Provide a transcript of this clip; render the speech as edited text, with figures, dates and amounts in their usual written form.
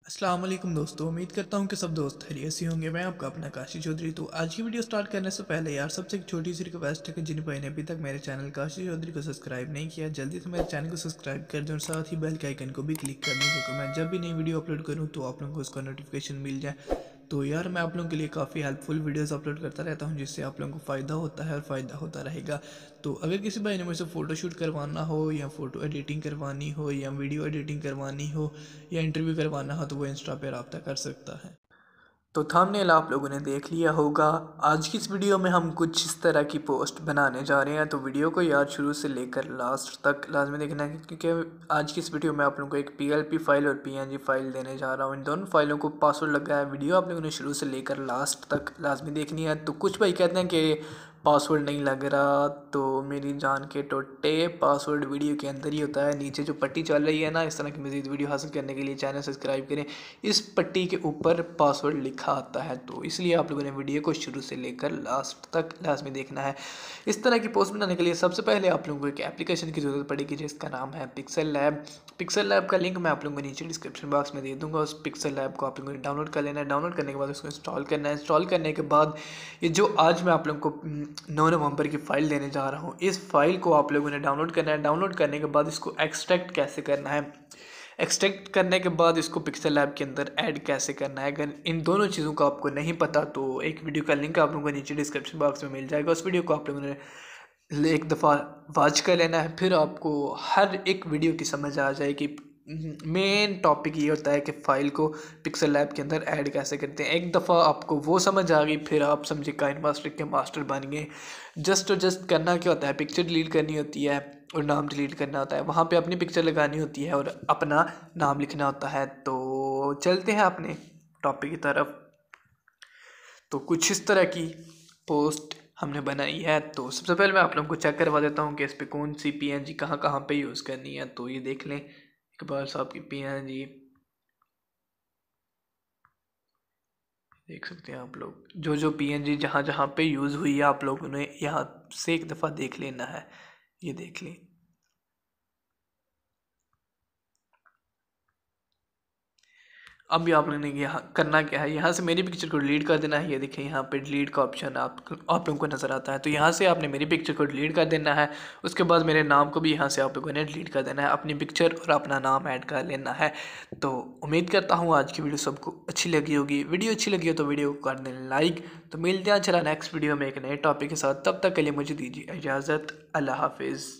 अस्सलाम वालेकुम दोस्तों, उम्मीद करता हूँ कि सब दोस्त खैरियत से होंगे। मैं आपका अपना काशी चौधरी। तो आज की वीडियो स्टार्ट करने से पहले यार सबसे एक छोटी सी रिक्वेस्ट है कि जिन भाई ने अभी तक मेरे चैनल काशी चौधरी को सब्सक्राइब नहीं किया, जल्दी से मेरे चैनल को सब्सक्राइब कर दें और साथ ही बेल के आइकन को भी क्लिक कर दें, क्योंकि मैं जब भी नई वीडियो अपलोड करूँ तो आप लोगों को उसका नोटिफिकेशन मिल जाए। तो यार मैं आप लोगों के लिए काफ़ी हेल्पफुल वीडियोस अपलोड करता रहता हूँ, जिससे आप लोगों को फ़ायदा होता है और फ़ायदा होता रहेगा। तो अगर किसी भाई ने मुझसे फ़ोटोशूट करवाना हो या फ़ोटो एडिटिंग करवानी हो या वीडियो एडिटिंग करवानी हो या इंटरव्यू करवाना हो, तो वो इंस्टा पे रब्ता कर सकता है। तो थंबनेल आप लोगों ने देख लिया होगा। आज की इस वीडियो में हम कुछ इस तरह की पोस्ट बनाने जा रहे हैं, तो वीडियो को यार शुरू से लेकर लास्ट तक लाजमी देखना है, क्योंकि आज की इस वीडियो में आप लोगों को एक पीएलपी फाइल और पीएनजी फाइल देने जा रहा हूँ। इन दोनों फाइलों को पासवर्ड लगा है। वीडियो आप लोगों ने शुरू से लेकर लास्ट तक लाजमी देखनी है। तो कुछ भाई कहते हैं कि पासवर्ड नहीं लग रहा, तो मेरी जान के टोटे पासवर्ड वीडियो के अंदर ही होता है। नीचे जो पट्टी चल रही है ना, इस तरह की मज़ीद वीडियो हासिल करने के लिए चैनल सब्सक्राइब करें। इस पट्टी के ऊपर पासवर्ड लिखा आता है, तो इसलिए आप लोगों ने वीडियो को शुरू से लेकर लास्ट तक लाजमी देखना है। इस तरह की पोस्ट बनाने के लिए सबसे पहले आप लोगों को एक एप्लीकेशन की ज़रूरत पड़ेगी, जिसका नाम है पिक्सल लैब। पिक्सल लैब का लिंक मैं आप लोगों को नीचे डिस्क्रिप्शन बॉक्स में दे दूंगा। उस पिक्सल लैब को आप लोगों ने डाउनलोड कर लेना है। डाउनलोड करने के बाद उसको इंस्टॉल करना है। इंस्टॉल करने के बाद ये जो आज मैं आप लोगों को 9 नवंबर की फ़ाइल देने जा रहा हूँ, इस फाइल को आप लोगों ने डाउनलोड करना है। डाउनलोड करने के बाद इसको एक्सट्रैक्ट कैसे करना है, एक्सट्रैक्ट करने के बाद इसको पिक्सल लैब के अंदर ऐड कैसे करना है, अगर इन दोनों चीज़ों का आपको नहीं पता तो एक वीडियो का लिंक आप लोगों को नीचे डिस्क्रिप्शन बॉक्स में मिल जाएगा। उस वीडियो को आप लोगों ने एक दफ़ा वॉच कर लेना है, फिर आपको हर एक वीडियो की समझ आ जाएगी। मेन टॉपिक ये होता है कि फ़ाइल को पिक्सल लैब के अंदर ऐड कैसे करते हैं। एक दफ़ा आपको वो समझ आ गई, फिर आप समझे काइन मास्टर के मास्टर बन गए। जस्ट और जस्ट करना क्या होता है, पिक्चर डिलीट करनी होती है और नाम डिलीट करना होता है। वहाँ पे अपनी पिक्चर लगानी होती है और अपना नाम लिखना होता है। तो चलते हैं अपने टॉपिक की तरफ। तो कुछ इस तरह की पोस्ट हमने बनाई है। तो सबसे पहले मैं आप लोगों को चेक करवा देता हूँ कि इस पर कौन सी पीएनजी कहाँ कहाँ पे यूज़ करनी है। तो ये देख लें, इकबाल साहब की पीएनजी देख सकते हैं आप लोग। जो जो पीएनजी जहाँ जहाँ पे यूज़ हुई है, आप लोगों ने यहाँ से एक दफ़ा देख लेना है। ये देख लें। अब भी आप लोगों ने यहाँ करना क्या है, यहाँ से मेरी पिक्चर को डिलीट कर देना है। ये देखें, यहाँ पे डिलीट का ऑप्शन आप लोगों को नज़र आता है। तो यहाँ से आपने मेरी पिक्चर को डिलीट कर देना है। उसके बाद मेरे नाम को भी यहाँ से आप लोगों ने डिलीट कर देना है। अपनी पिक्चर और अपना नाम ऐड कर लेना है। तो उम्मीद करता हूँ आज की वीडियो सबको अच्छी लगी होगी। वीडियो अच्छी लगी हो तो वीडियो को कर दें लाइक। तो मिलते हैं चला नेक्स्ट वीडियो में एक नए टॉपिक के साथ। तब तक के लिए मुझे दीजिए इजाज़त। अल्लाह हाफिज़।